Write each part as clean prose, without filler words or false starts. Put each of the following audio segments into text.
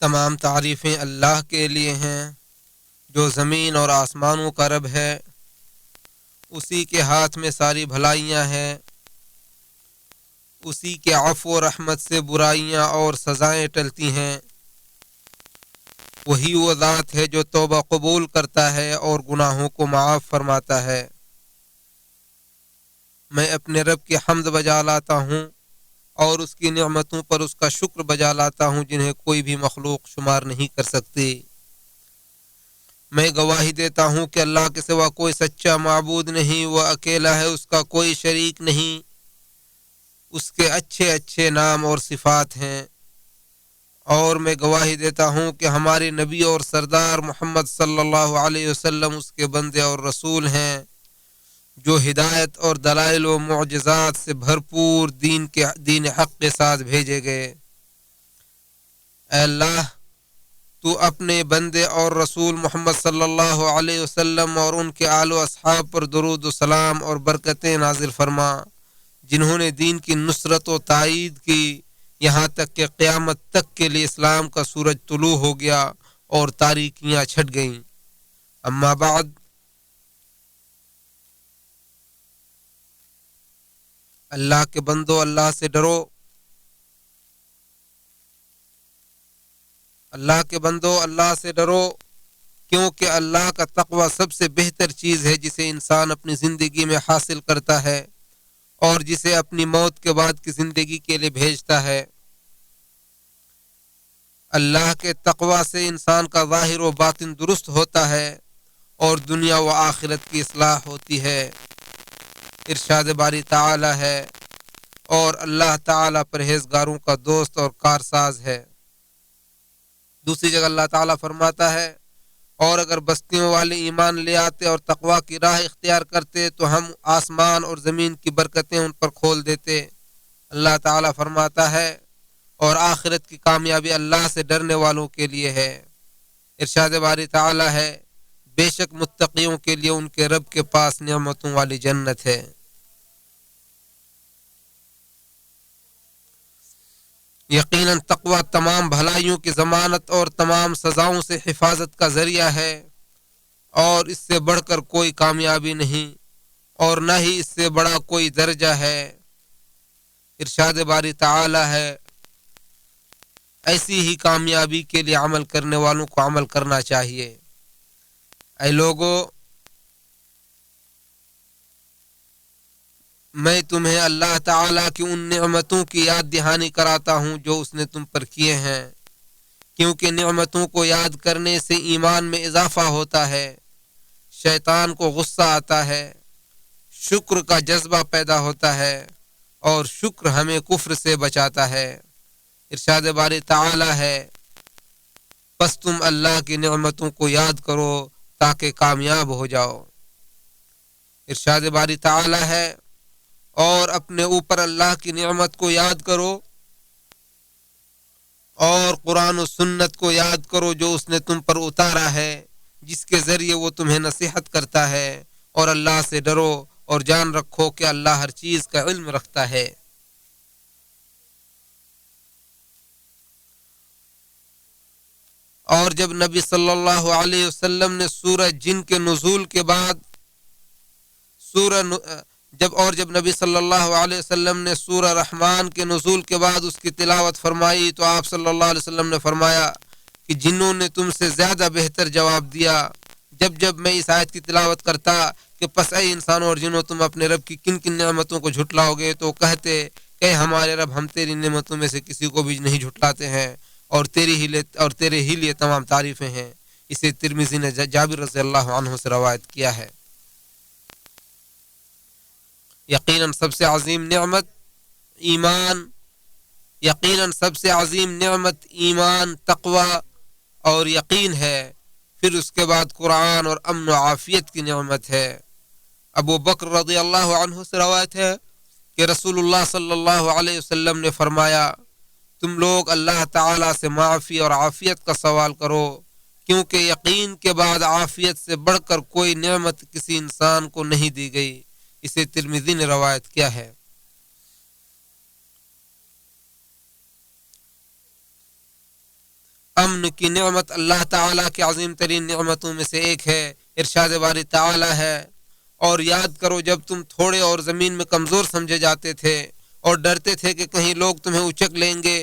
تمام تعریفیں اللہ کے لیے ہیں جو زمین اور آسمانوں کا رب ہے۔ اسی کے ہاتھ میں ساری بھلائیاں ہیں، اسی کے عفو و رحمت سے برائیاں اور سزائیں ٹلتی ہیں۔ وہی وہ ذات ہے جو توبہ قبول کرتا ہے اور گناہوں کو معاف فرماتا ہے۔ میں اپنے رب کی حمد بجا لاتا ہوں اور اس کی نعمتوں پر اس کا شکر بجا لاتا ہوں جنہیں کوئی بھی مخلوق شمار نہیں کر سکتی۔ میں گواہی دیتا ہوں کہ اللہ کے سوا کوئی سچا معبود نہیں، وہ اکیلا ہے، اس کا کوئی شریک نہیں۔ اس کے اچھے اچھے نام اور صفات ہیں، اور میں گواہی دیتا ہوں کہ ہمارے نبی اور سردار محمد صلی اللہ علیہ وسلم اس کے بندے اور رسول ہیں جو ہدایت اور دلائل و معجزات سے بھرپور دین حق کے ساتھ بھیجے گئے۔ اے اللہ، تو اپنے بندے اور رسول محمد صلی اللہ علیہ وسلم اور ان کے آل و اصحاب پر درود و سلام اور برکتیں نازل فرما، جنہوں نے دین کی نصرت و تائید کی یہاں تک کہ قیامت تک کے لیے اسلام کا سورج طلوع ہو گیا اور تاریکیاں چھٹ گئیں۔ اما بعد، اللہ کے بندو، اللہ سے ڈرو، اللہ کے بندو اللہ سے ڈرو، کیونکہ اللہ کا تقوی سب سے بہتر چیز ہے جسے انسان اپنی زندگی میں حاصل کرتا ہے اور جسے اپنی موت کے بعد کی زندگی کے لیے بھیجتا ہے۔ اللہ کے تقوی سے انسان کا ظاہر و باطن درست ہوتا ہے اور دنیا و آخرت کی اصلاح ہوتی ہے۔ ارشاد باری تعالی ہے، اور اللہ تعالی پرہیزگاروں کا دوست اور کارساز ہے۔ دوسری جگہ اللہ تعالیٰ فرماتا ہے، اور اگر بستیوں والے ایمان لے آتے اور تقوی کی راہ اختیار کرتے تو ہم آسمان اور زمین کی برکتیں ان پر کھول دیتے۔ اللہ تعالیٰ فرماتا ہے، اور آخرت کی کامیابی اللہ سے ڈرنے والوں کے لیے ہے۔ ارشاد باری تعالیٰ ہے، بے شک متقیوں کے لیے ان کے رب کے پاس نعمتوں والی جنت ہے۔ یقیناً تقوی تمام بھلائیوں کی ضمانت اور تمام سزاؤں سے حفاظت کا ذریعہ ہے، اور اس سے بڑھ کر کوئی کامیابی نہیں اور نہ ہی اس سے بڑا کوئی درجہ ہے۔ ارشاد باری تعالی ہے، ایسی ہی کامیابی کے لیے عمل کرنے والوں کو عمل کرنا چاہیے۔ اے لوگو، میں تمہیں اللہ تعالیٰ کی ان نعمتوں کی یاد دہانی کراتا ہوں جو اس نے تم پر کیے ہیں، کیونکہ نعمتوں کو یاد کرنے سے ایمان میں اضافہ ہوتا ہے، شیطان کو غصہ آتا ہے، شکر کا جذبہ پیدا ہوتا ہے، اور شکر ہمیں کفر سے بچاتا ہے۔ ارشاد باری تعالی ہے، بس تم اللہ کی نعمتوں کو یاد کرو تاکہ کامیاب ہو جاؤ۔ ارشاد باری تعالی ہے، اور اپنے اوپر اللہ کی نعمت کو یاد کرو اور قرآن و سنت کو یاد کرو جو اس نے تم پر اتارا ہے، جس کے ذریعے وہ تمہیں نصیحت کرتا ہے، اور اللہ سے ڈرو اور جان رکھو کہ اللہ ہر چیز کا علم رکھتا ہے۔ اور جب نبی صلی اللہ علیہ وسلم نے سورہ جن کے نزول کے بعد جب نبی صلی اللہ علیہ وسلم نے سورہ رحمان کے نزول کے بعد اس کی تلاوت فرمائی تو آپ صلی اللہ علیہ وسلم نے فرمایا کہ جنوں نے تم سے زیادہ بہتر جواب دیا۔ جب میں اس آیت کی تلاوت کرتا کہ پس اے انسانوں اور جنوں، تم اپنے رب کی کن کن نعمتوں کو جھٹلاؤ گے، تو کہتے کہ ہمارے رب، ہم تیری نعمتوں میں سے کسی کو بھی نہیں جھٹلاتے ہیں، اور تیرے ہی لیے تمام تعریفیں ہیں۔ اسے ترمذی نے جابر رضی اللہ عنہ سے روایت کیا ہے۔ یقیناً سب سے عظیم نعمت ایمان، تقوی اور یقین ہے، پھر اس کے بعد قرآن اور امن و عافیت کی نعمت ہے۔ ابو بکر رضی اللہ عنہ سے روایت ہے کہ رسول اللہ صلی اللہ علیہ وسلم نے فرمایا، تم لوگ اللہ تعالیٰ سے معافی اور عافیت کا سوال کرو، کیونکہ یقین کے بعد عافیت سے بڑھ کر کوئی نعمت کسی انسان کو نہیں دی گئی۔ اسے ترمذی نے روایت کیا ہے۔ امن کی نعمت اللہ تعالیٰ کی عظیم ترین نعمتوں میں سے ایک ہے. ارشاد باری تعالیٰ ہے اور یاد کرو جب تم تھوڑے اور زمین میں کمزور سمجھے جاتے تھے اور ڈرتے تھے کہ کہیں لوگ تمہیں اچک لیں گے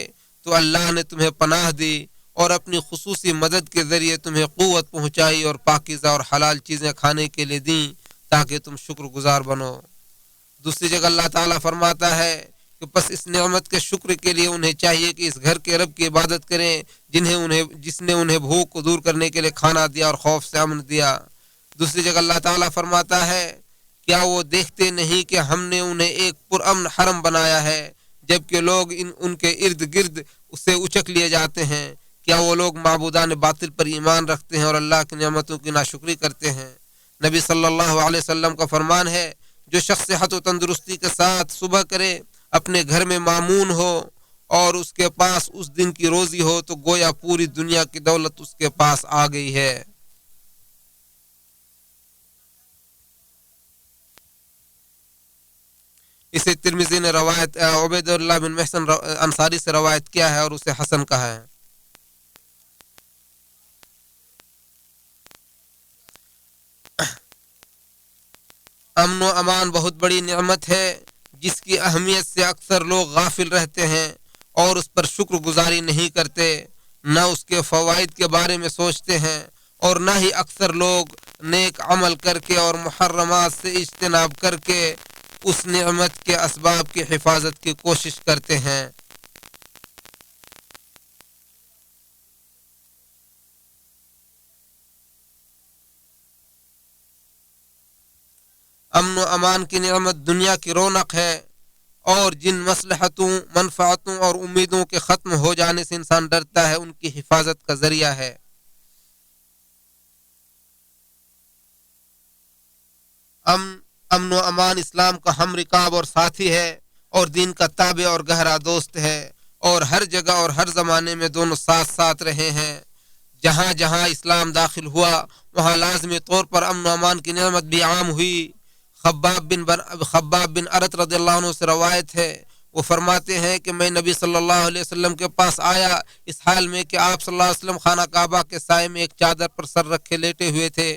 تو اللہ نے تمہیں پناہ دی اور اپنی خصوصی مدد کے ذریعے تمہیں قوت پہنچائی اور پاکیزہ اور حلال چیزیں کھانے کے لیے دیں تاکہ تم شکر گزار بنو. دوسری جگہ اللہ تعالیٰ فرماتا ہے کہ پس اس نعمت کے شکر کے لیے انہیں چاہیے کہ اس گھر کے رب کی عبادت کریں جس نے انہیں بھوک کو دور کرنے کے لیے کھانا دیا اور خوف سے امن دیا. دوسری جگہ اللہ تعالیٰ فرماتا ہے کیا وہ دیکھتے نہیں کہ ہم نے انہیں ایک پرامن حرم بنایا ہے جبکہ لوگ ان کے ارد گرد اسے اچک لیے جاتے ہیں. کیا وہ لوگ معبودان باطل پر ایمان رکھتے ہیں اور اللہ کی نعمتوں کی ناشکری کرتے ہیں. نبی صلی اللہ علیہ وسلم کا فرمان ہے جو شخص صحت و تندرستی کے ساتھ صبح کرے اپنے گھر میں مامون ہو اور اس کے پاس اس دن کی روزی ہو تو گویا پوری دنیا کی دولت اس کے پاس آ گئی ہے. اسے ترمذی نے روایت عبید اللہ بن محسن انصاری سے روایت کیا ہے اور اسے حسن کہا ہے. امن و امان بہت بڑی نعمت ہے جس کی اہمیت سے اکثر لوگ غافل رہتے ہیں اور اس پر شکر گزاری نہیں کرتے، نہ اس کے فوائد کے بارے میں سوچتے ہیں اور نہ ہی اکثر لوگ نیک عمل کر کے اور محرمات سے اجتناب کر کے اس نعمت کے اسباب کی حفاظت کی کوشش کرتے ہیں. امن و امان کی نعمت دنیا کی رونق ہے اور جن مصلحتوں منفعتوں اور امیدوں کے ختم ہو جانے سے انسان ڈرتا ہے ان کی حفاظت کا ذریعہ ہے. امن و امان اسلام کا ہم رکاب اور ساتھی ہے اور دین کا تابع اور گہرا دوست ہے اور ہر جگہ اور ہر زمانے میں دونوں ساتھ ساتھ رہے ہیں. جہاں جہاں اسلام داخل ہوا وہاں لازمی طور پر امن و امان کی نعمت بھی عام ہوئی. خباب بن ارت رضی اللہ عنہ سے روایت ہے وہ فرماتے ہیں کہ میں نبی صلی اللہ علیہ وسلم کے پاس آیا اس حال میں کہ آپ صلی اللہ علیہ وسلم خانہ کعبہ کے سائے میں ایک چادر پر سر رکھے لیٹے ہوئے تھے.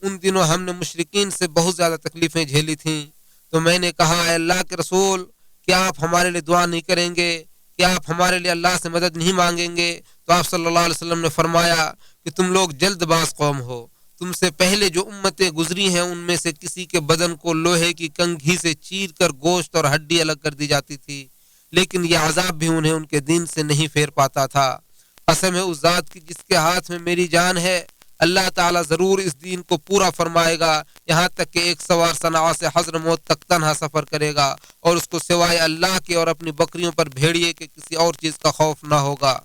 ان دنوں ہم نے مشرکین سے بہت زیادہ تکلیفیں جھیلی تھیں تو میں نے کہا اے اللہ کے رسول کیا آپ ہمارے لیے دعا نہیں کریں گے، کیا آپ ہمارے لیے اللہ سے مدد نہیں مانگیں گے؟ تو آپ صلی اللہ علیہ وسلم نے فرمایا کہ تم لوگ جلد باز قوم ہو، تم سے پہلے جو امتیں گزری ہیں ان میں سے کسی کے بدن کو لوہے کی کنگھی سے چیر کر گوشت اور ہڈی الگ کر دی جاتی تھی لیکن یہ عذاب بھی انہیں ان کے دین سے نہیں پھیر پاتا تھا. قسم ہے اس ذات کی جس کے ہاتھ میں میری جان ہے اللہ تعالیٰ ضرور اس دین کو پورا فرمائے گا یہاں تک کہ ایک سوار صنعاء سے حضرموت تک تنہا سفر کرے گا اور اس کو سوائے اللہ کے اور اپنی بکریوں پر بھیڑیے کے کسی اور چیز کا خوف نہ ہوگا.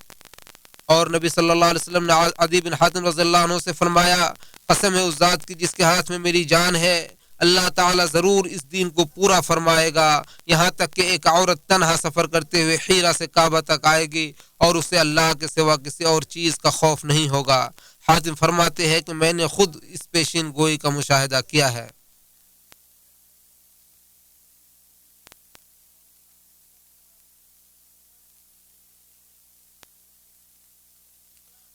اور نبی صلی اللہ علیہ وسلم نے عدی بن حاتم رضی اللہ عنہ سے فرمایا قسم ہے اس ذات کی جس کے ہاتھ میں میری جان ہے اللہ تعالیٰ ضرور اس دین کو پورا فرمائے گا یہاں تک کہ ایک عورت تنہا سفر کرتے ہوئے حیرہ سے کعبہ تک آئے گی اور اسے اللہ کے سوا کسی اور چیز کا خوف نہیں ہوگا. حاتم فرماتے ہیں کہ میں نے خود اس پیشین گوئی کا مشاہدہ کیا ہے.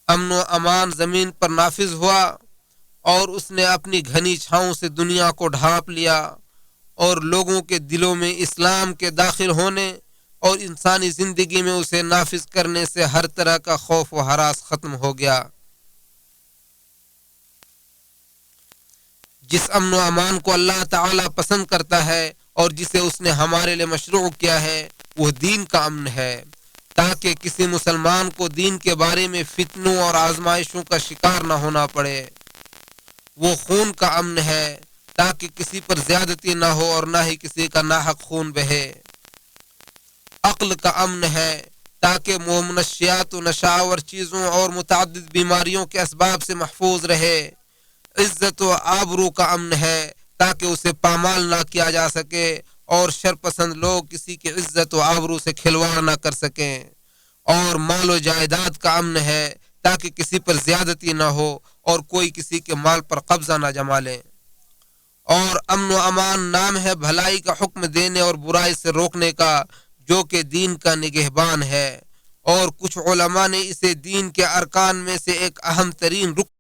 امن و امان زمین پر نافذ ہوا اور اس نے اپنی گھنی چھاؤں سے دنیا کو ڈھانپ لیا اور لوگوں کے دلوں میں اسلام کے داخل ہونے اور انسانی زندگی میں اسے نافذ کرنے سے ہر طرح کا خوف و ہراس ختم ہو گیا. جس امن و امان کو اللہ تعالیٰ پسند کرتا ہے اور جسے اس نے ہمارے لیے مشروع کیا ہے وہ دین کا امن ہے تاکہ کسی مسلمان کو دین کے بارے میں فتنوں اور آزمائشوں کا شکار نہ ہونا پڑے. وہ خون کا امن ہے تاکہ کسی پر زیادتی نہ ہو اور نہ ہی کسی کا ناحق خون بہے. عقل کا امن ہے تاکہ منشیات و نشاور چیزوں اور متعدد بیماریوں کے اسباب سے محفوظ رہے. عزت و آبرو کا امن ہے تاکہ اسے پامال نہ کیا جا سکے اور شرپسند لوگ کسی کی عزت و آبرو سے کھلواڑ نہ کر سکیں. اور مال و جائیداد کا امن ہے تاکہ کسی پر زیادتی نہ ہو اور کوئی کسی کے مال پر قبضہ نہ جما لے. اور امن و امان نام ہے بھلائی کا حکم دینے اور برائی سے روکنے کا جو کہ دین کا نگہبان ہے اور کچھ علماء نے اسے دین کے ارکان میں سے ایک اہم ترین رکن